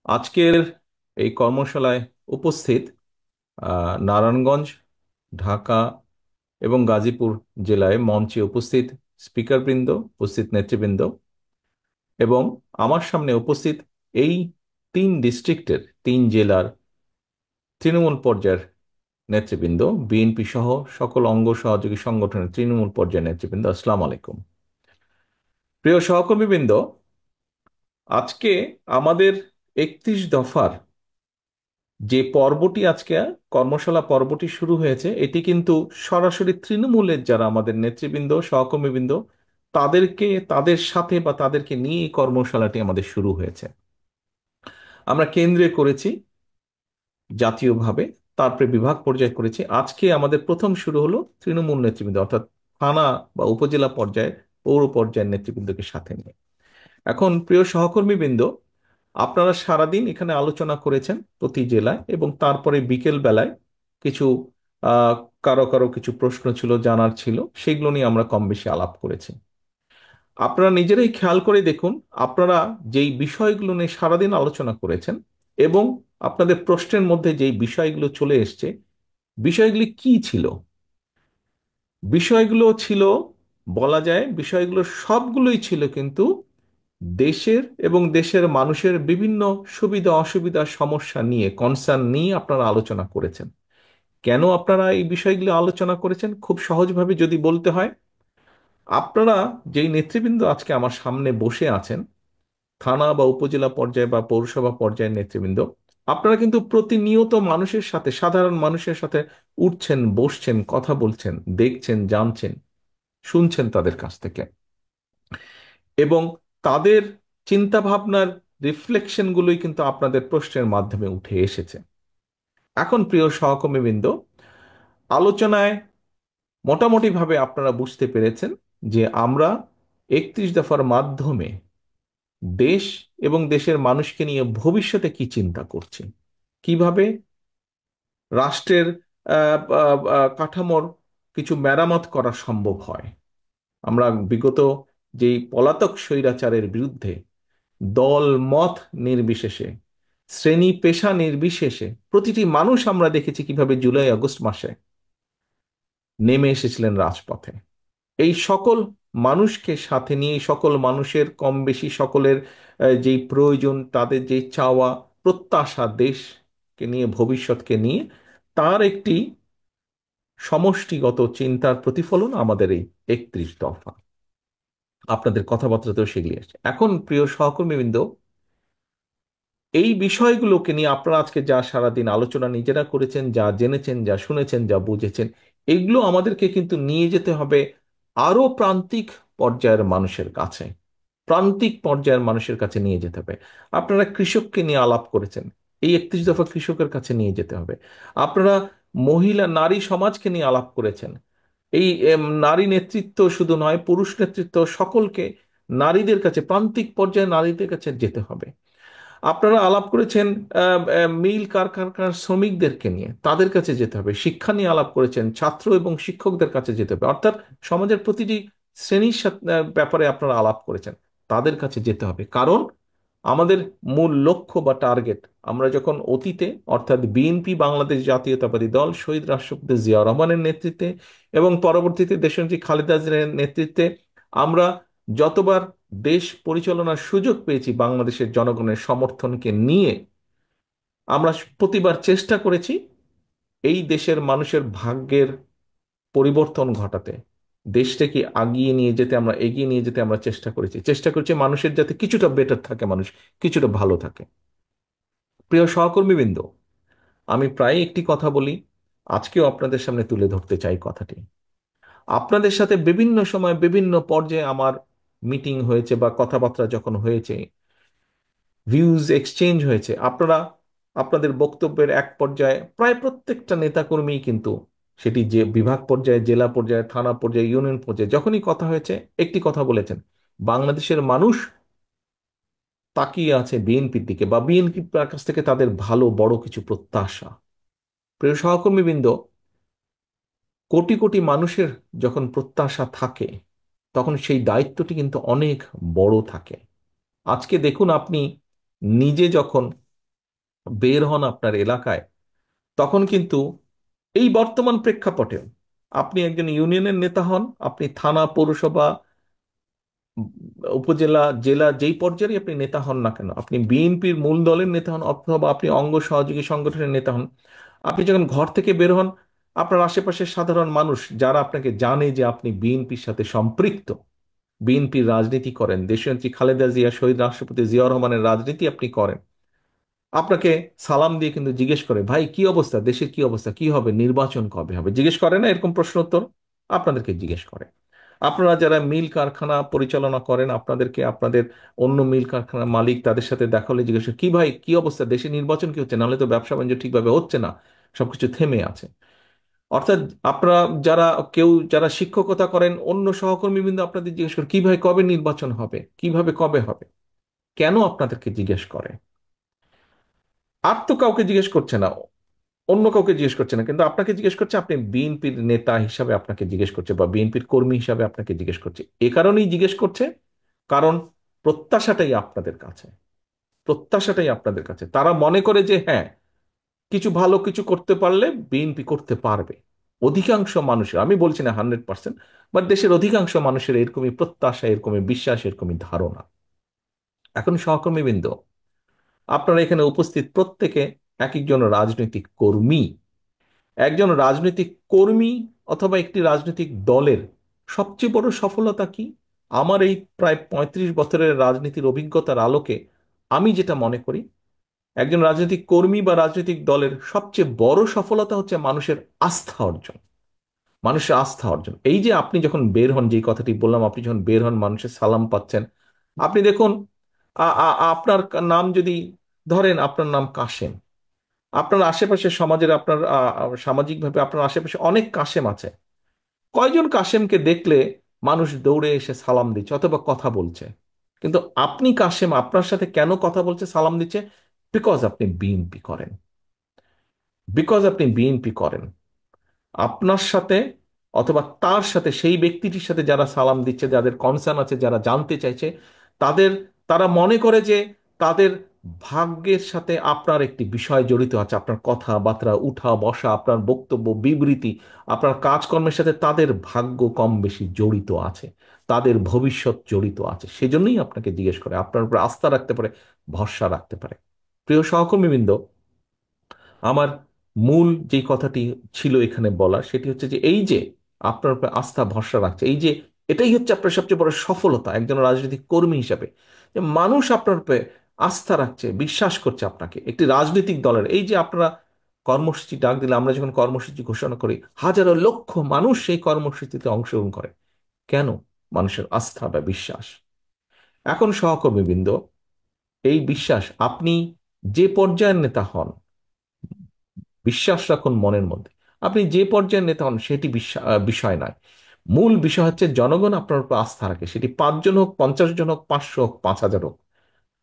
আজকের এই কর্মশালায় উপস্থিত নারায়ণগঞ্জ, ঢাকা এবং গাজীপুর জেলায় মঞ্চে উপস্থিত স্পিকারবৃন্দ, উপস্থিত নেতৃবৃন্দ এবং আমার সামনে উপস্থিত এই তিন ডিস্ট্রিক্টের, তিন জেলার তৃণমূল পর্যায়ের নেতৃবৃন্দ, বিএনপি সহ সকল অঙ্গ সহযোগী সংগঠনের তৃণমূল পর্যায়ের নেতৃবৃন্দ, আসসালামু আলাইকুম। প্রিয় সহকর্মীবৃন্দ, আজকে আমাদের 31 দফার যে পর্বটি আজকে কর্মশালা পর্বটি শুরু হয়েছে, এটি কিন্তু সরাসরি তৃণমূলের যারা আমাদের নেতৃবৃন্দ, সহকর্মীবৃন্দ, তাদের সাথে বা তাদেরকে নিয়ে এই কর্মশালাটি আমাদের শুরু হয়েছে। আমরা কেন্দ্রে করেছি, জাতীয়ভাবে, তারপরে বিভাগ পর্যায়ে করেছি। আজকে আমাদের প্রথম শুরু হলো তৃণমূল নেতৃবৃন্দ, অর্থাৎ থানা বা উপজেলা পর্যায়ে, পৌর পর্যায়ের নেতৃবৃন্দকে সাথে নিয়ে। এখন প্রিয় সহকর্মীবৃন্দ, আপনারা সারাদিন এখানে আলোচনা করেছেন প্রতি জেলায়, এবং তারপরে বিকেল বেলায় কিছু আহ কারো কারো কিছু প্রশ্ন ছিল, জানার ছিল, সেগুলো নিয়ে আমরা কম বেশি আলাপ করেছি। আপনারা নিজেরাই খেয়াল করে দেখুন, আপনারা যেই বিষয়গুলো নিয়ে সারাদিন আলোচনা করেছেন এবং আপনাদের প্রশ্নের মধ্যে যেই বিষয়গুলো চলে এসছে, বিষয়গুলি কি ছিল? বিষয়গুলো ছিল, বলা যায় বিষয়গুলো সবগুলোই ছিল কিন্তু দেশের এবং দেশের মানুষের বিভিন্ন সুবিধা অসুবিধা সমস্যা নিয়ে, কনসার্ন নিয়ে আপনারা আলোচনা করেছেন। কেন আপনারা এই বিষয়গুলো আলোচনা করেছেন? খুব সহজভাবে যদি বলতে হয়, আপনারা যেই নেতৃবৃন্দ আজকে আমার সামনে বসে আছেন, থানা বা উপজেলা পর্যায়ে বা পৌরসভা পর্যায়ের নেতৃবৃন্দ, আপনারা কিন্তু প্রতিনিয়ত মানুষের সাথে, সাধারণ মানুষের সাথে উঠছেন, বসছেন, কথা বলছেন, দেখছেন, জানছেন, শুনছেন তাদের কাছ থেকে, এবং তাদের চিন্তা ভাবনার রিফ্লেকশন গুলোই কিন্তু আপনাদের প্রশ্নের মাধ্যমে উঠে এসেছে। এখন প্রিয় সহকর্মীবৃন্দ, আলোচনায় মোটামুটি ভাবে আপনারা বুঝতে পেরেছেন যে আমরা 31 দফার মাধ্যমে দেশ এবং দেশের মানুষকে নিয়ে ভবিষ্যতে কি চিন্তা করছি, কিভাবে রাষ্ট্রের কাঠামোর কিছু মেরামত করা সম্ভব হয়। আমরা বিগত যেই পলাতক স্বৈরাচারের বিরুদ্ধে দল মত নির্বিশেষে, শ্রেণী পেশা নির্বিশেষে প্রতিটি মানুষ আমরা দেখেছি কিভাবে জুলাই আগস্ট মাসে নেমে এসেছিলেন রাজপথে। এই সকল মানুষকে সাথে নিয়ে, এই সকল মানুষের কম বেশি সকলের যেই প্রয়োজন, তাদের যেই চাওয়া প্রত্যাশা, দেশকে নিয়ে, ভবিষ্যৎকে নিয়ে, তার একটি সমষ্টিগত চিন্তার প্রতিফলন আমাদের এই 31 দফা। আপনাদের কথাবার্তাতেও সেগুলি আসছে। এখন প্রিয় সহকর্মীবৃন্দ, এই বিষয়গুলোকে নিয়ে আপনারা আজকে যা সারাদিন আলোচনা নিজেরা করেছেন, যা জেনেছেন, যা শুনেছেন, যা বুঝেছেন, এগুলো আমাদেরকে কিন্তু নিয়ে যেতে হবে আরো প্রান্তিক পর্যায়ের মানুষের কাছে, প্রান্তিক পর্যায়ের মানুষের কাছে নিয়ে যেতে হবে। আপনারা কৃষককে নিয়ে আলাপ করেছেন, এই 31 দফা কৃষকের কাছে নিয়ে যেতে হবে। আপনারা মহিলা নারী সমাজকে নিয়ে আলাপ করেছেন, এই নারী নেতৃত্ব শুধু নয়, পুরুষ নেতৃত্ব, সকলকে, নারীদের কাছে, প্রান্তিক পর্যায়ে নারীদের কাছে যেতে হবে। আপনারা আলাপ করেছেন মিল কারখানার শ্রমিকদেরকে নিয়ে, তাদের কাছে যেতে হবে। শিক্ষা নিয়ে আলাপ করেছেন, ছাত্র এবং শিক্ষকদের কাছে যেতে হবে, অর্থাৎ সমাজের প্রতিটি শ্রেণীর ব্যাপারে আপনারা আলাপ করেছেন, তাদের কাছে যেতে হবে। কারণ আমাদের মূল লক্ষ্য বা টার্গেট, আমরা যখন অতীতে, অর্থাৎ বিএনপি বাংলাদেশ জাতীয়তাবাদী দল শহীদ রাষ্ট্রপতি জিয়া রহমানের নেতৃত্বে এবং পরবর্তীতে দেশনেত্রী খালেদা জিয়ার নেতৃত্বে আমরা যতবার দেশ পরিচালনার সুযোগ পেয়েছি বাংলাদেশের জনগণের সমর্থনকে নিয়ে, আমরা প্রতিবার চেষ্টা করেছি এই দেশের মানুষের ভাগ্যের পরিবর্তন ঘটাতে, দেশটাকে আগিয়ে নিয়ে যেতে, আমরা এগিয়ে নিয়ে যেতে আমরা চেষ্টা করছি মানুষের যাতে কিছুটা বেটার থাকে, মানুষ কিছুটা ভালো থাকে। প্রিয় সহকর্মীবৃন্দ, আমি প্রায় একটি কথা বলি, আজকেও আপনাদের সামনে তুলে ধরতে চাই কথাটি। আপনাদের সাথে বিভিন্ন সময় বিভিন্ন পর্যায়ে আমার মিটিং হয়েছে বা কথাবার্তা যখন হয়েছে, ভিউজ এক্সচেঞ্জ হয়েছে, আপনারা আপনাদের বক্তব্যের এক পর্যায়ে প্রায় প্রত্যেকটা নেতাকর্মী কিন্তু, সেটি যে বিভাগ পর্যায়ে, জেলা পর্যায়ে, থানা পর্যায়ে, ইউনিয়ন পর্যায়ে, যখনই কথা হয়েছে একটি কথা বলেছেন, বাংলাদেশের মানুষ তাকিয়ে আছে বিএনপির দিকে, বা বিএনপির কাছ থেকে তাদের ভালো বড় কিছু প্রত্যাশা। প্রিয় সহকর্মীবৃন্দ, কোটি কোটি মানুষের যখন প্রত্যাশা থাকে, তখন সেই দায়িত্বটি কিন্তু অনেক বড় থাকে। আজকে দেখুন, আপনি নিজে যখন বের হন আপনার এলাকায়, তখন কিন্তু এই বর্তমান প্রেক্ষাপটে আপনি একজন ইউনিয়নের নেতা হন, আপনি থানা, পৌরসভা, উম, উপজেলা, জেলা, যেই পর্যায়ে আপনি নেতা হন না কেন, আপনি বিএনপির মূল দলের নেতা হন অথবা আপনি অঙ্গ সহযোগী সংগঠনের নেতা হন, আপনি যখন ঘর থেকে বের হন, আপনার আশেপাশের সাধারণ মানুষ যারা আপনাকে জানে যে আপনি বিএনপির সাথে সম্পৃক্ত, বিএনপির রাজনীতি করেন, দেশনেত্রী খালেদা জিয়া, শহীদ রাষ্ট্রপতি জিয়াউর রহমানের রাজনীতি আপনি করেন, আপনাকে সালাম দিয়ে কিন্তু জিজ্ঞেস করে, ভাই কি অবস্থা, দেশের কি অবস্থা, কি হবে, নির্বাচন কবে হবে, জিজ্ঞেস করে না এরকম প্রশ্ন উত্তর? আপনাদেরকে জিজ্ঞেস করে। আপনারা যারা মিল কারখানা পরিচালনা করেন, আপনাদেরকে আপনাদের অন্য মিল কারখানার মালিক তাদের সাথে দেখা হলে জিজ্ঞেস করে, কি ভাই কি অবস্থা, দেশে নির্বাচন কি হচ্ছে, নাহলে তো ব্যবসা বাণিজ্য ঠিকভাবে হচ্ছে না, সবকিছু থেমে আছে। অর্থাৎ আপনারা যারা, কেউ যারা শিক্ষকতা করেন, অন্য সহকর্মীবৃন্দ আপনাদের জিজ্ঞেস করে, কি ভাই কবে নির্বাচন হবে, কিভাবে কবে হবে। কেন আপনাদেরকে জিজ্ঞেস করে? আর তো কাউকে জিজ্ঞেস করছে না, অন্য কাউকে জিজ্ঞেস করছে না, কিন্তু আপনাকে জিজ্ঞেস করছে, আপনি বিএনপির নেতা হিসাবে আপনাকে জিজ্ঞেস করছে বা বিএনপির কর্মী হিসাবে আপনাকে জিজ্ঞেস করছে। এ কারণেই জিজ্ঞেস করছে, কারণ প্রত্যাশাটাই আপনাদের কাছে, প্রত্যাশাটাই আপনাদের কাছে, তারা মনে করে যে হ্যাঁ, কিছু ভালো কিছু করতে পারলে বিএনপি করতে পারবে। অধিকাংশ মানুষের, আমি বলছি না 100%, বাট দেশের অধিকাংশ মানুষের এরকমই প্রত্যাশা, এরকমই বিশ্বাস, এরকমই ধারণা। এখন সহকর্মীবৃন্দ, আপনারা এখানে উপস্থিত প্রত্যেকে এক একজন রাজনৈতিক কর্মী। একজন রাজনৈতিক কর্মী অথবা একটি রাজনৈতিক দলের সবচেয়ে বড় সফলতা কি? আমার এই প্রায় 35 বছরের রাজনীতির অভিজ্ঞতার আলোকে আমি যেটা মনে করি, একজন রাজনৈতিক কর্মী বা রাজনৈতিক দলের সবচেয়ে বড় সফলতা হচ্ছে মানুষের আস্থা অর্জন। মানুষের আস্থা অর্জন, এই যে আপনি যখন বের হন, যে কথাটি বললাম, আপনি যখন বের হন মানুষের সালাম পাচ্ছেন, আপনি দেখুন, আপনার নাম যদি ধরেন, আপনার নাম কাশেম, আপনার আশেপাশে সমাজের, আপনার সামাজিকভাবে আপনার আশেপাশে অনেক কাশেম আছে, কয়জন কাশেমকে দেখলে মানুষ দৌড়ে এসে সালাম দিচ্ছে অথবা কথা বলছে? কিন্তু আপনি কাশেম, আপনার সাথে কেন কথা বলছে, সালাম দিচ্ছে? বিকজ আপনি বিএনপি করেন, বিকজ আপনি বিএনপি করেন। আপনার সাথে অথবা তার সাথে, সেই ব্যক্তিটির সাথে যারা সালাম দিচ্ছে, যাদের কনসার্ন আছে, যারা জানতে চাইছে, তাদের, তারা মনে করে যে তাদের ভাগ্যের সাথে আপনার একটি বিষয় জড়িত আছে, আপনার কথাবার্তা, উঠা বসা, আপনার বক্তব্য, বিবৃতি, আপনার কাজকর্মের সাথে তাদের ভাগ্য কম বেশি জড়িত আছে, তাদের ভবিষ্যৎ জড়িত আছে। সেজন্যই আপনাকে জিজ্ঞেস করে, আপনার উপর আস্থা রাখতে পারে, ভরসা রাখতে পারে। প্রিয় সহকর্মীবৃন্দ, আমার মূল যে কথাটি ছিল এখানে বলার, সেটি হচ্ছে যে এই যে আপনার উপর আস্থা ভরসা রাখছে, এই যে এটাই হচ্ছে আপনার সবচেয়ে বড় সফলতা একজন রাজনৈতিক কর্মী হিসাবে, যে মানুষ আপনার উপরে আস্থা রাখছে, বিশ্বাস করছে আপনাকে, একটি রাজনৈতিক দলের, এই যে আপনারা কর্মসূচি ডাক দিলে, আমরা যখন কর্মসূচি ঘোষণা করি, হাজারো লক্ষ মানুষ সেই কর্মসূচিতে অংশগ্রহণ করে। কেন? মানুষের আস্থা বা বিশ্বাস। এখন সহকর্মীবৃন্দ, এই বিশ্বাস, আপনি যে পর্যায়ের নেতা হন, বিশ্বাস রাখুন মনের মধ্যে, আপনি যে পর্যায়ের নেতা হন সেটি বিষয় নয়। মূল বিষয় হচ্ছে জনগণ আপনার উপর আস্থা রাখে, সেটি 5 জন হোক, 50 জন হোক, 500 হোক, 5,000 হোক,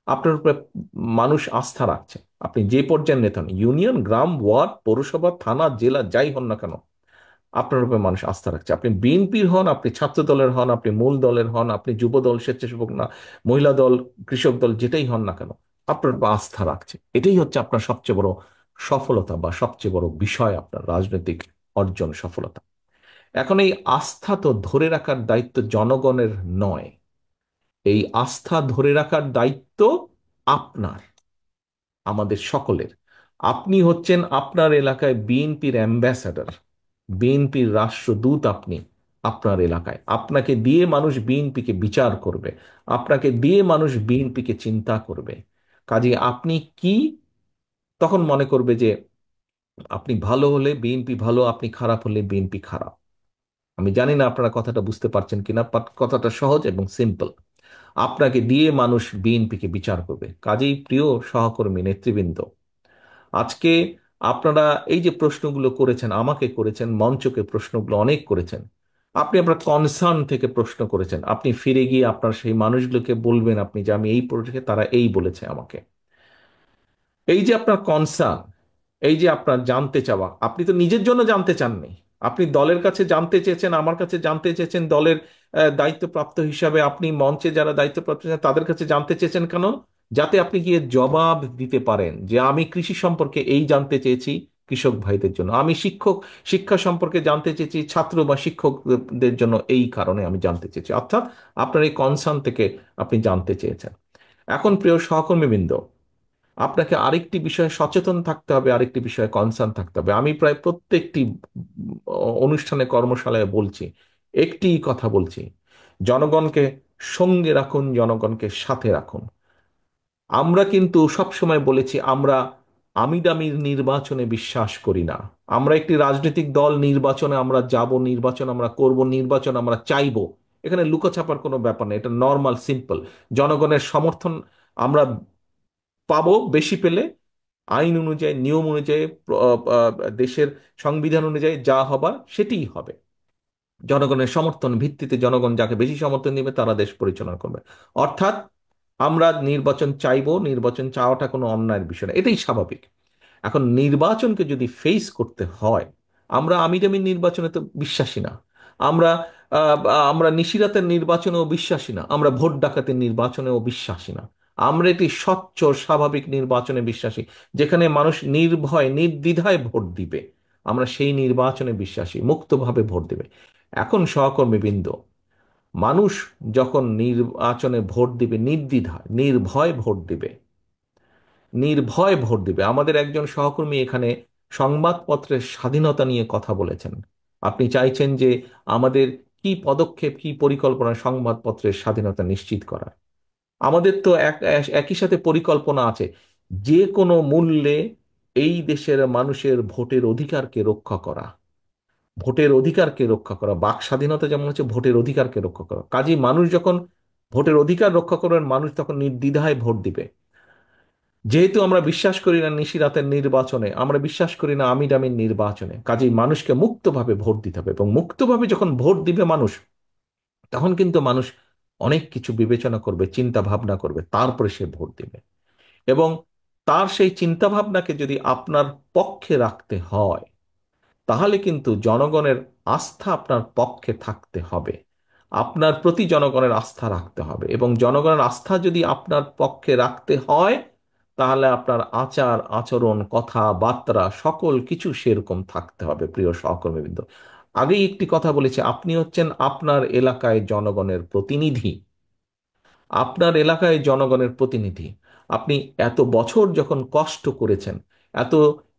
আপনার উপরে মানুষ আস্থা রাখছে। আপনি যে পর্যায়ের নেতা হন, ইউনিয়ন, গ্রাম, ওয়ার্ড, পৌরসভা, থানা, জেলা, যাই হন না কেন, আপনার উপরে মানুষ আস্থা রাখছে। আপনি বিএনপির হন, আপনি ছাত্র দলের হন, আপনি মূল দলের হন, আপনি যুব দল, স্বেচ্ছাসেবক না, মহিলা দল, কৃষক দল, যেটাই হন না কেন, আপনার উপর আস্থা রাখছে। এটাই হচ্ছে আপনার সবচেয়ে বড় সফলতা বা সবচেয়ে বড় বিষয়, আপনার রাজনৈতিক অর্জন, সফলতা। এখন এই আস্থা তো ধরে রাখার দায়িত্ব জনগণের নয়, এই আস্থা ধরে রাখার দায়িত্ব আপনার, আমাদের সকলের। আপনি হচ্ছেন আপনার এলাকায় বিএনপির অ্যাম্বাসাডর, বিএনপির রাষ্ট্রদূত আপনি। আপনার এলাকায় আপনাকে দিয়ে মানুষ বিএনপিকে বিচার করবে, আপনাকে দিয়ে মানুষ বিএনপিকে চিন্তা করবে। কাজে আপনি কি, তখন মনে করবে যে আপনি ভালো হলে বিএনপি ভালো, আপনি খারাপ হলে বিএনপি খারাপ। আমি জানি না আপনারা কথাটা বুঝতে পারছেন কিনা, বাট কথাটা সহজ এবং সিম্পল। আপনাকে দিয়ে মানুষ বিএনপিকে বিচার করবে। কাজেই প্রিয় সহকর্মী, নেতৃবৃন্দ, আজকে আপনারা এই যে প্রশ্নগুলো করেছেন, আমাকে করেছেন, মঞ্চকে প্রশ্নগুলো অনেক করেছেন, আপনি আপনার কনসার্ন থেকে প্রশ্ন করেছেন, আপনি ফিরে গিয়ে আপনার সেই মানুষগুলোকে বলবেন, আপনি যে আমি এই পড়েছি, তারা এই বলেছে আমাকে। এই যে আপনার কনসার্ন, এই যে আপনার জানতে চাওয়া, আপনি তো নিজের জন্য জানতে চাননি, আপনি দলের কাছে জানতে চেয়েছেন, আমার কাছে জানতে চেয়েছেন, দলের দায়িত্বপ্রাপ্ত হিসাবে আপনি মঞ্চে যারা দায়িত্বপ্রাপ্ত তাদের কাছে জানতে চেয়েছেন। কেন? যাতে আপনি গিয়ে জবাব দিতে পারেন যে আমি কৃষি সম্পর্কে এই জানতে চেয়েছি কৃষক ভাইদের জন্য, আমি শিক্ষা সম্পর্কে জানতে চেয়েছি ছাত্র বা শিক্ষকদের জন্য, এই কারণে আমি জানতে চেয়েছি। অর্থাৎ আপনার এই কনসার্ন থেকে আপনি জানতে চেয়েছেন। এখন প্রিয় সহকর্মীবৃন্দ, আপনাকে আরেকটি বিষয়ে সচেতন থাকতে হবে, আরেকটি বিষয়ে কনসার্ন থাকতে হবে। আমি প্রায় প্রত্যেকটি অনুষ্ঠানে কর্মশালায় বলছি, একটি কথা বলছি, জনগণকে সঙ্গে রাখুন, জনগণকে সাথে রাখুন। আমরা কিন্তু সবসময় বলেছি আমরা আমিডামির নির্বাচনে বিশ্বাস করি না। আমরা একটি রাজনৈতিক দল, নির্বাচনে আমরা যাব, নির্বাচন আমরা করব, নির্বাচন আমরা চাইব, এখানে লুকোছাপার কোনো ব্যাপার নেই, এটা নর্মাল সিম্পল। জনগণের সমর্থন আমরা পাবো, বেশি পেলে আইন অনুযায়ী, নিয়ম অনুযায়ী, দেশের সংবিধান অনুযায়ী যা হবার সেটিই হবে। জনগণের সমর্থন ভিত্তিতে জনগণ যাকে বেশি সমর্থন দিবে তারা দেশ পরিচালনা করবে। অর্থাৎ আমরা নির্বাচন চাইবো, নির্বাচন চাওয়াটা কোনো অন্যায়ের বিষয় না, এটাই স্বাভাবিক। এখন নির্বাচনকে যদি ফেস করতে হয়, আমরা আমিরামি নির্বাচনে তো বিশ্বাসী না, আমরা আহ, আমরা নিশিরাতের নির্বাচনেও বিশ্বাসী না, আমরা ভোট ডাকাতের নির্বাচনেও বিশ্বাসী না। আমরা একটি স্বচ্ছ স্বাভাবিক নির্বাচনে বিশ্বাসী, যেখানে মানুষ নির্ভয় নির্দ্বিধায় ভোট দিবে। আমরা সেই নির্বাচনে বিশ্বাসী, মুক্তভাবে ভোট দিবে। এখন সহকর্মীবৃন্দ, মানুষ যখন নির্বাচনে ভোট দিবে নির্দ্বিধায় নির্ভয় ভোট দিবে, নির্ভয় ভোট দিবে। আমাদের একজন সহকর্মী এখানে সংবাদপত্রের স্বাধীনতা নিয়ে কথা বলেছেন। আপনি চাইছেন যে আমাদের কি পদক্ষেপ, কি পরিকল্পনা সংবাদপত্রের স্বাধীনতা নিশ্চিত করার। আমাদের তো একই সাথে পরিকল্পনা আছে, যে কোনো মূল্যে এই দেশের মানুষের ভোটের অধিকারকে রক্ষা করা, ভোটের অধিকারকে রক্ষা করা। বাক স্বাধীনতা যেমন হচ্ছে ভোটের অধিকারকে রক্ষা করা, কাজেই মানুষ যখন ভোটের অধিকার রক্ষা করবেন, মানুষ তখন নির্দ্বিধায় ভোট দিবে। যেহেতু আমরা বিশ্বাস করি না নিশিরাতের নির্বাচনে, আমরা বিশ্বাস করি না আমিডামির নির্বাচনে, কাজেই মানুষকে মুক্তভাবে ভোট দিতে হবে। এবং মুক্তভাবে যখন ভোট দিবে মানুষ, তখন কিন্তু মানুষ অনেক কিছু বিবেচনা করবে, চিন্তা ভাবনা করবে, তারপরে সে ভোট দিবে। এবং তার সেই চিন্তা ভাবনাকে যদি আপনার পক্ষে রাখতে হয়, তাহলে কিন্তু জনগণের আস্থা আপনার পক্ষে থাকতে হবে। আপনার প্রতি জনগণের আস্থা রাখতে হবে, এবং জনগণের আস্থা যদি আপনার পক্ষে রাখতে হয়, তাহলে আপনার আচার আচরণ কথাবার্তা সকল কিছু সেরকম থাকতে হবে। প্রিয় সহকর্মীবৃন্দ, আগেই একটি কথা বলেছি, আপনি হচ্ছেন আপনার এলাকায় জনগণের প্রতিনিধি। আপনার এলাকায় জনগণের প্রতিনিধি। আপনি এত বছর যখন কষ্ট করেছেন, এত,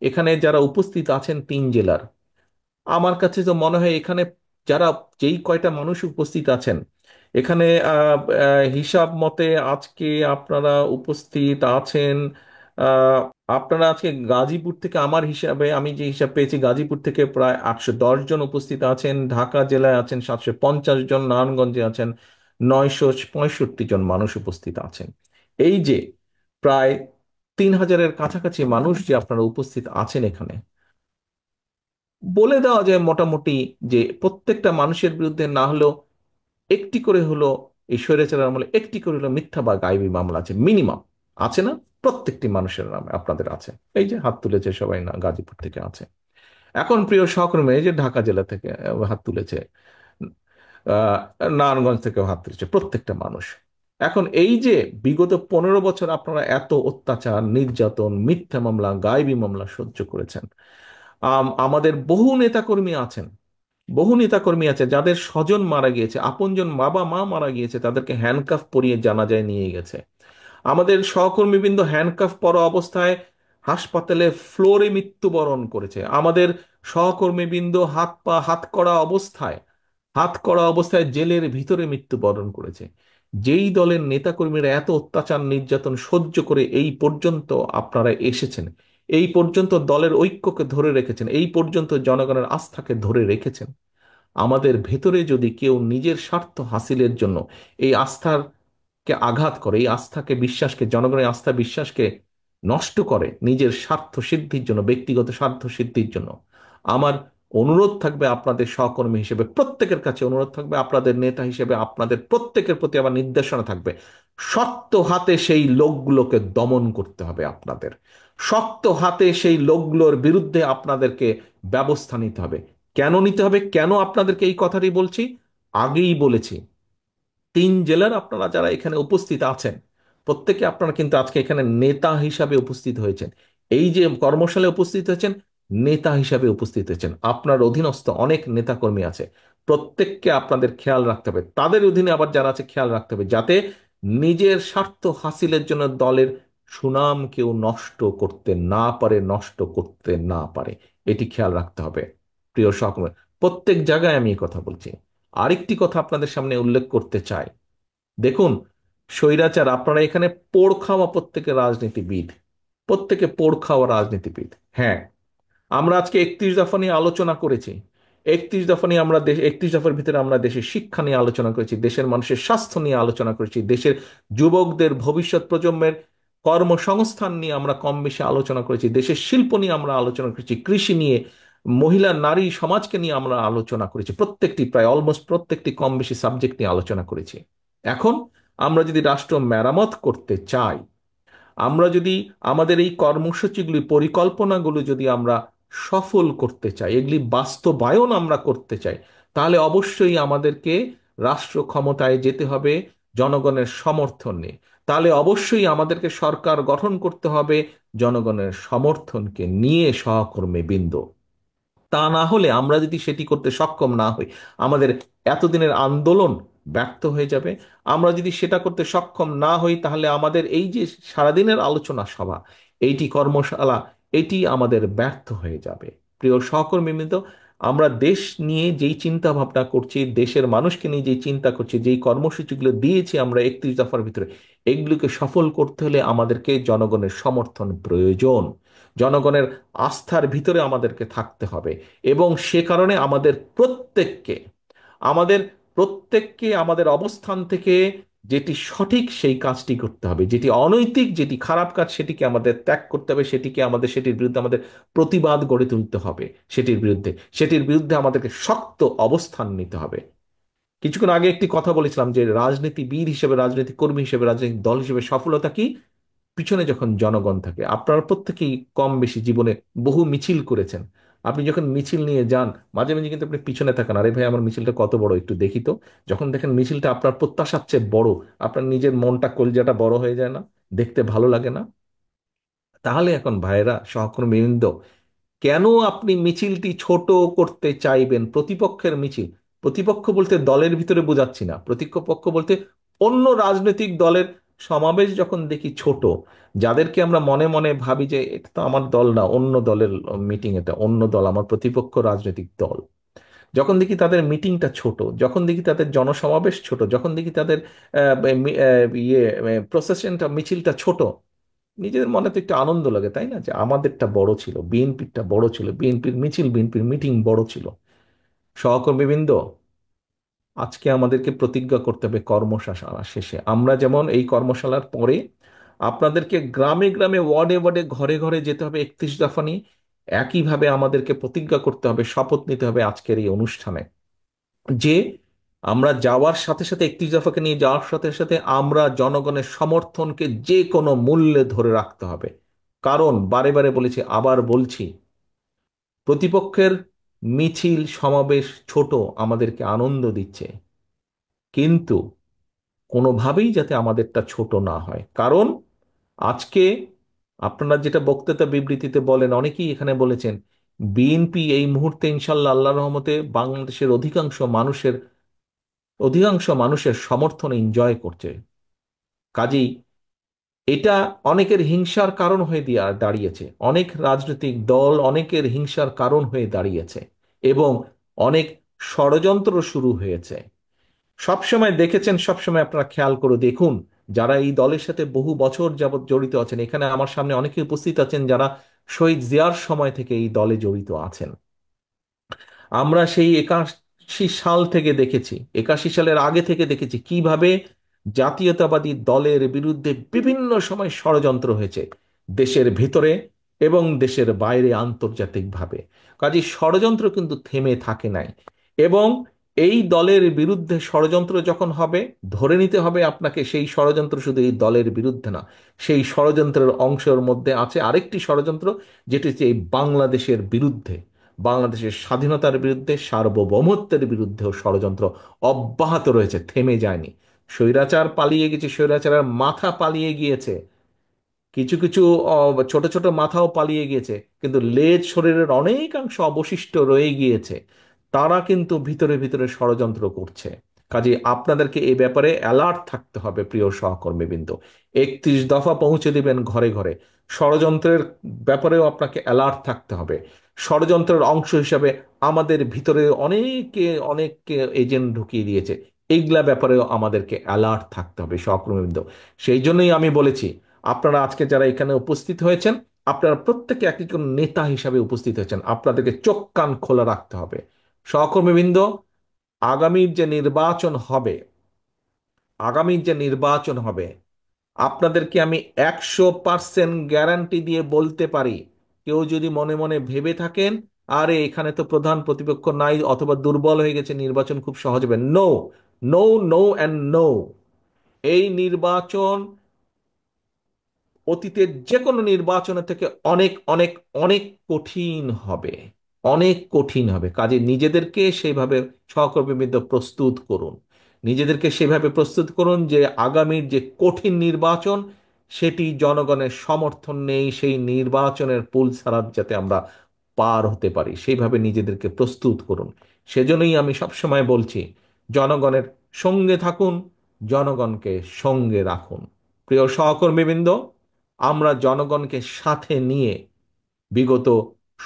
এখানে যারা উপস্থিত আছেন 3 জেলার, আমার কাছে তো মনে হয় এখানে যারা, যেই কয়টা মানুষ উপস্থিত আছেন এখানে, হিসাব মতে আজকে আপনারা উপস্থিত আছেন, আহ, আপনারা আজকে গাজীপুর থেকে, আমার হিসাবে আমি যে হিসাব পেয়েছি, গাজীপুর থেকে প্রায় 810 জন উপস্থিত আছেন, ঢাকা জেলায় আছেন 750 জন, নারায়ণগঞ্জে আছেন 965 জন মানুষ উপস্থিত আছেন। এই যে প্রায় 3000-এর কাছাকাছি মানুষ যে আপনারা উপস্থিত আছেন এখানে, বলে দেওয়া যায় মোটামুটি যে প্রত্যেকটা মানুষের বিরুদ্ধে না হলেও একটি করে হলো, এই স্বৈরাচারের আমলে একটি করে হলো মিথ্যা বা গায়েবী মামলা আছে, মিনিমাম আছে না? প্রত্যেকটি মানুষের নামে আপনাদের আছে। এই যে হাত তুলেছে সবাই, না গাজীপুর থেকে আছে। এখন প্রিয় সহকর্মী, এই যে ঢাকা জেলা থেকে হাত তুলেছে, আহ নারায়ণগঞ্জ থেকেও হাত তুলেছে, প্রত্যেকটা মানুষ। এখন এই যে বিগত 15 বছর আপনারা এত অত্যাচার, নির্যাতন, মিথ্যা মামলা, গায়েবী মামলা সহ্য করেছেন। আমাদের বহু নেতাকর্মী আছেন, বহু নেতাকর্মী আছে যাদের স্বজন মারা গিয়েছে, আপনজন বাবা মা মারা গিয়েছে, তাদেরকে হ্যান্ডকাফ পরিয়ে জানাজায় নিয়ে গেছে। আমাদের সহকর্মীবৃন্দ হ্যান্ডকাফ পরা অবস্থায় হাসপাতালে ফ্লোরে মৃত্যুবরণ করেছে। আমাদের সহকর্মীবৃন্দ হাত করা অবস্থায় জেলের ভিতরে মৃত্যুবরণ করেছে। যেই দলের নেতাকর্মীরা এত অত্যাচার নির্যাতন সহ্য করে এই পর্যন্ত আপনারা এসেছেন, এই পর্যন্ত দলের ঐক্যকে ধরে রেখেছেন, এই পর্যন্ত জনগণের আস্থাকে ধরে রেখেছেন, আমাদের ভেতরে যদি কেউ নিজের স্বার্থ হাসিলের জন্য এই আস্থাকে আঘাত করে, এই আস্থাকে, বিশ্বাসকে, জনগণের আস্থা বিশ্বাসকে নষ্ট করে নিজের স্বার্থ সিদ্ধির জন্য, ব্যক্তিগত স্বার্থ সিদ্ধির জন্য, আমার অনুরোধ থাকবে আপনাদের সহকর্মী হিসেবে, প্রত্যেকের কাছে অনুরোধ থাকবে, আপনাদের নেতা হিসেবে আপনাদের প্রত্যেকের প্রতি আমার নির্দেশনা থাকবে, শক্ত হাতে সেই লোকগুলোকে দমন করতে হবে আপনাদের। শক্ত হাতে সেই লোকগুলোর বিরুদ্ধে আপনাদেরকে ব্যবস্থা নিতে হবে। কেন নিতে হবে, কেন আপনাদেরকে এই কথাটি বলছি? আগেই বলেছি, 3 জেলার আপনারা যারা এখানে উপস্থিত আছেন, প্রত্যেকে আপনারা কিন্তু আজকে এখানে নেতা হিসাবে উপস্থিত হয়েছেন। এই যে কর্মশালে উপস্থিত হয়েছেন, নেতা হিসাবে উপস্থিত হয়েছেন। আপনার অধীনস্থ অনেক নেতাকর্মী আছে, প্রত্যেককে আপনাদের খেয়াল রাখতে হবে। তাদের অধীনে আবার যারা আছে খেয়াল রাখতে হবে, যাতে নিজের স্বার্থ হাসিলের জন্য দলের সুনাম কেউ নষ্ট করতে না পারে, নষ্ট করতে না পারে। এটি খেয়াল রাখতে হবে প্রিয় সহকর্মী। প্রত্যেক জায়গায় আমি এই কথা বলছি। আরেকটি কথা আপনাদের সামনে উল্লেখ করতে চাই। দেখুন, স্বৈরাচার, আপনারা এখানে পোড় খাওয়া প্রত্যেকে রাজনীতিবিদ, প্রত্যেকে পোড় খাওয়া রাজনীতিবিদ। হ্যাঁ, আমরা আজকে 31 দফা নিয়ে আলোচনা করেছি। 31 দফা নিয়ে আমরা 31 দফার ভিতরে আমরা দেশের শিক্ষা নিয়ে আলোচনা করেছি, দেশের মানুষের স্বাস্থ্য নিয়ে আলোচনা করেছি, দেশের যুবকদের ভবিষ্যৎ প্রজন্মের কর্মসংস্থান নিয়ে আমরা কম বেশি আলোচনা করেছি, দেশের শিল্প নিয়ে আমরা আলোচনা করেছি, কৃষি নিয়ে, মহিলা নারী সমাজকে নিয়ে আমরা আলোচনা করেছি। প্রত্যেকটি, প্রায় অলমোস্ট প্রত্যেকটি কম বেশি সাবজেক্ট নিয়ে আলোচনা করেছি। এখন আমরা যদি রাষ্ট্র মেরামত করতে চাই, আমরা যদি আমাদের এই কর্মসূচিগুলি, পরিকল্পনাগুলো যদি আমরা সফল করতে চাই, এগুলি বাস্তবায়ন আমরা করতে চাই, তাহলে অবশ্যই আমাদেরকে রাষ্ট্র ক্ষমতায় যেতে হবে জনগণের সমর্থন নিয়ে। তাহলে অবশ্যই আমাদেরকে সরকার গঠন করতে হবে জনগণের সমর্থনকে নিয়ে, সহকর্মী বৃন্দ। তা না হলে, আমরা যদি সেটি করতে সক্ষম না হই, আমাদের এতদিনের আন্দোলন ব্যর্থ হয়ে যাবে। আমরা যদি সেটা করতে সক্ষম না হই, তাহলে আমাদের এই যে সারাদিনের আলোচনা সভা, এইটি কর্মশালা, এটি আমাদের ব্যর্থ হয়ে যাবে। প্রিয় সহকর্মীবৃন্দ, আমরা দেশ নিয়ে যেই চিন্তা ভাবনা করছি, দেশের মানুষকে নিয়ে যেই চিন্তা করছি, যেই কর্মসূচিগুলো দিয়েছি আমরা 31 দফার ভিতরে, এগুলোকে সফল করতে হলে আমাদেরকে জনগণের সমর্থন প্রয়োজন। জনগণের আস্থার ভিতরে আমাদেরকে থাকতে হবে। এবং সে কারণে আমাদের প্রত্যেককে আমাদের অবস্থান থেকে যেটি সঠিক সেই কাজটি করতে হবে, যেটি অনৈতিক, যেটি খারাপ কাজ, সেটিকে আমাদের ত্যাগ করতে হবে। সেটির বিরুদ্ধে আমাদের প্রতিবাদ গড়ে তুলতে হবে। সেটির বিরুদ্ধে আমাদেরকে শক্ত অবস্থান নিতে হবে। কিছুক্ষণ আগে একটি কথা বলেছিলাম যে রাজনীতিবিদ হিসেবে, রাজনৈতিক কর্মী হিসেবে, রাজনৈতিক দল হিসেবে সফলতা কি? পিছনে যখন জনগণ থাকে। আপনারা প্রত্যেকেই কম বেশি জীবনে বহু মিছিল করেছেন। আপনি যখন মিছিল নিয়ে যান, মাঝে মাঝে কিন্তু আপনি পিছনে থাকেন, আরে ভাই আমার মিছিলটা কত বড় একটু দেখি তো। যখন দেখেন মিছিলটা আপনার প্রত্যাশার চেয়ে বড়, আপনার নিজের মনটা, কলিজাটা বড় হয়ে যায় না? দেখতে ভালো লাগে না? তাহলে এখন ভাইয়েরা, সহকর্মীবৃন্দ, কেন আপনি মিছিলটি ছোট করতে চাইবেন? প্রতিপক্ষের মিছিল, প্রতিপক্ষ বলতে দলের ভিতরে বোঝাচ্ছি না, প্রতিপক্ষ বলতে অন্য রাজনৈতিক দলের সমাবেশ যখন দেখি ছোট, যাদেরকে আমরা মনে মনে ভাবি যে এটা তো আমার দল না, অন্য দলের মিটিং, এটা অন্য দল, আমার প্রতিপক্ষ রাজনৈতিক দল, যখন দেখি তাদের মিটিংটা ছোট, যখন দেখি তাদের জনসমাবেশ ছোট, যখন দেখি তাদের প্রসেশনটা, মিছিলটা ছোট, নিজেদের মনে তো একটু আনন্দ লাগে, তাই না? যে আমাদেরটা বড় ছিল, বিএনপিরটা বড় ছিল, বিএনপির মিছিল, বিএনপির মিটিং বড় ছিল। সহকর্মীবৃন্দ, আজকে আমাদেরকে প্রতিজ্ঞা করতে হবে কর্মশালা শেষে, আমরা যেমন এই কর্মশালার পরে আপনাদেরকে গ্রামে গ্রামে, ওয়ার্ডে ওয়ার্ডে, ঘরে ঘরে যেতে হবে 31 দফা নিয়ে। একইভাবে আমাদেরকে প্রতিজ্ঞা করতে হবে, শপথ নিতে হবে আজকের এই অনুষ্ঠানে, যে আমরা যাওয়ার সাথে সাথে, 31 দফাকে নিয়ে যাওয়ার সাথে সাথে আমরা জনগণের সমর্থনকে যে কোনো মূল্যে ধরে রাখতে হবে। কারণ বারে বারে বলেছি, আবার বলছি, প্রতিপক্ষের মিছিল সমাবেশ ছোট, আমাদেরকে আনন্দ দিচ্ছে, কিন্তু কোনোভাবেই যাতে আমাদেরটা ছোট না হয়। কারণ আজকে আপনারা যেটা বক্তৃতা বিবৃতিতে বলেন, অনেকেই এখানে বলেছেন, বিএনপি এই মুহূর্তে ইনশাল্লাহ আল্লাহ রহমতে বাংলাদেশের অধিকাংশ মানুষের সমর্থন এনজয় করছে। কাজেই এটা অনেকের হিংসার কারণ হয়ে দাঁড়িয়েছে, অনেক রাজনৈতিক দল অনেকের হিংসার কারণ হয়ে দাঁড়িয়েছে, এবং অনেক ষড়যন্ত্র শুরু হয়েছে। সবসময় দেখেছেন, সবসময় আপনারা খেয়াল করে দেখুন, যারা এই দলের সাথে বহু বছর যাবৎ জড়িত আছেন, এখানে আমার সামনে অনেকে উপস্থিত আছেন যারা শহীদ জিয়ার সময় থেকে এই দলে জড়িত আছেন। আমরা সেই 81 সাল থেকে দেখেছি, 81 সালের আগে থেকে দেখেছি কিভাবে জাতীয়তাবাদী দলের বিরুদ্ধে বিভিন্ন সময় ষড়যন্ত্র হয়েছে, দেশের ভিতরে এবং দেশের বাইরে, আন্তর্জাতিকভাবে। কাজে ষড়যন্ত্র কিন্তু থেমে থাকে নাই। এবং এই দলের বিরুদ্ধে ষড়যন্ত্র যখন হবে, ধরে নিতে হবে আপনাকে সেই ষড়যন্ত্র শুধু এই দলের বিরুদ্ধে না, সেই ষড়যন্ত্রের অংশের মধ্যে আছে আরেকটি ষড়যন্ত্র, যেটি হচ্ছে এই বাংলাদেশের বিরুদ্ধে, বাংলাদেশের স্বাধীনতার বিরুদ্ধে, সার্বভৌমত্বের বিরুদ্ধেও ষড়যন্ত্র অব্যাহত রয়েছে, থেমে যায়নি। স্বৈরাচার পালিয়ে গেছে, স্বৈরাচারের মাথা পালিয়ে গিয়েছে, কিছু কিছু ছোট ছোট মাথাও পালিয়ে গিয়েছে, কিন্তু লেজ শরীরের অনেকাংশ অবশিষ্ট রয়ে গিয়েছে। তারা কিন্তু ভিতরে ভিতরে ষড়যন্ত্র করছে। কাজে আপনাদেরকে এই ব্যাপারে অ্যালার্ট থাকতে হবে প্রিয় সহকর্মীবৃন্দ। 31 দফা পৌঁছে দিবেন ঘরে ঘরে। ষড়যন্ত্রের ব্যাপারেও আপনাকে অ্যালার্ট থাকতে হবে। ষড়যন্ত্রের অংশ হিসাবে আমাদের ভিতরে অনেকে অনেক এজেন্ট ঢুকিয়ে দিয়েছে। এইগুলা ব্যাপারেও আমাদেরকে অ্যালার্ট থাকতে হবে সহকর্মীবৃন্দ। সেই জন্যই আমি বলেছি, আপনারা আজকে যারা এখানে উপস্থিত হয়েছেন, আপনারা প্রত্যেকে এক একজন নেতা হিসাবে উপস্থিত হয়েছেন, আপনাদেরকে চোখ কান খোলা রাখতে হবে। সহকর্মীবৃন্দ, আগামীর যে নির্বাচন হবে, আগামীর যে নির্বাচন হবে, আপনাদেরকে আমি 100% গ্যারান্টি দিয়ে বলতে পারি, কেউ যদি মনে মনে ভেবে থাকেন আরে এখানে তো প্রধান প্রতিপক্ষ নাই অথবা দুর্বল হয়ে গেছে, নির্বাচন খুব সহজ হবে, no, no, no and no. এই নির্বাচন অতীতের যে কোনো নির্বাচনের থেকে অনেক অনেক অনেক কঠিন হবে, অনেক কঠিন হবে। কাজে নিজেদেরকে সেইভাবে সহকর্মীবৃন্দ প্রস্তুত করুন, নিজেদেরকে সেভাবে প্রস্তুত করুন যে আগামীর যে কঠিন নির্বাচন, সেটি জনগণের সমর্থন নেই, সেই নির্বাচনের পুল ছাড়া যাতে আমরা পার হতে পারি, সেইভাবে নিজেদেরকে প্রস্তুত করুন। সেজন্যই আমি সবসময় বলছি, জনগণের সঙ্গে থাকুন, জনগণকে সঙ্গে রাখুন। প্রিয় সহকর্মীবৃন্দ, আমরা জনগণকে সাথে নিয়ে বিগত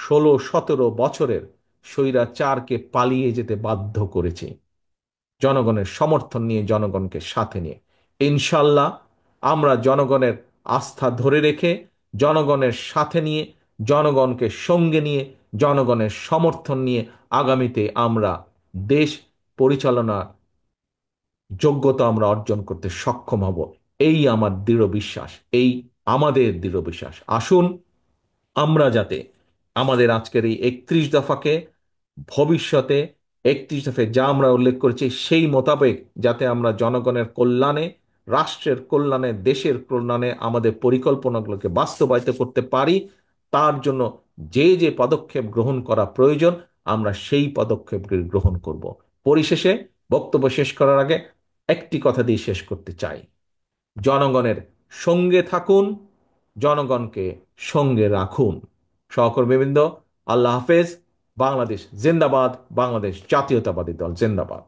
16-17 বছরের স্বৈরাচারকে পালিয়ে যেতে বাধ্য করেছি, জনগণের সমর্থন নিয়ে, জনগণকে সাথে নিয়ে। ইনশাল্লাহ আমরা জনগণের আস্থা ধরে রেখে, জনগণের সাথে নিয়ে, জনগণকে সঙ্গে নিয়ে, জনগণের সমর্থন নিয়ে আগামীতে আমরা দেশ পরিচালনার যোগ্যতা আমরা অর্জন করতে সক্ষম হব। এই আমার দৃঢ় বিশ্বাস, এই আমাদের দৃঢ় বিশ্বাস। আসুন আমরা যাতে আমাদের আজকের এই 31 দফাকে ভবিষ্যতে 31 দফায় যা আমরা উল্লেখ করেছি সেই মোতাবেক যাতে আমরা জনগণের কল্যাণে, রাষ্ট্রের কল্যাণে, দেশের কল্যাণে আমাদের পরিকল্পনাগুলোকে বাস্তবায়িত করতে পারি, তার জন্য যে যে পদক্ষেপ গ্রহণ করা প্রয়োজন আমরা সেই পদক্ষেপগুলি গ্রহণ করব। পরিশেষে বক্তব্য শেষ করার আগে একটি কথা দিয়ে শেষ করতে চাই, জনগণের সঙ্গে থাকুন, জনগণকে সঙ্গে রাখুন। সহকর্মীবৃন্দ, আল্লাহ হাফেজ। বাংলাদেশ জিন্দাবাদ, বাংলাদেশ জাতীয়তাবাদী দল জিন্দাবাদ।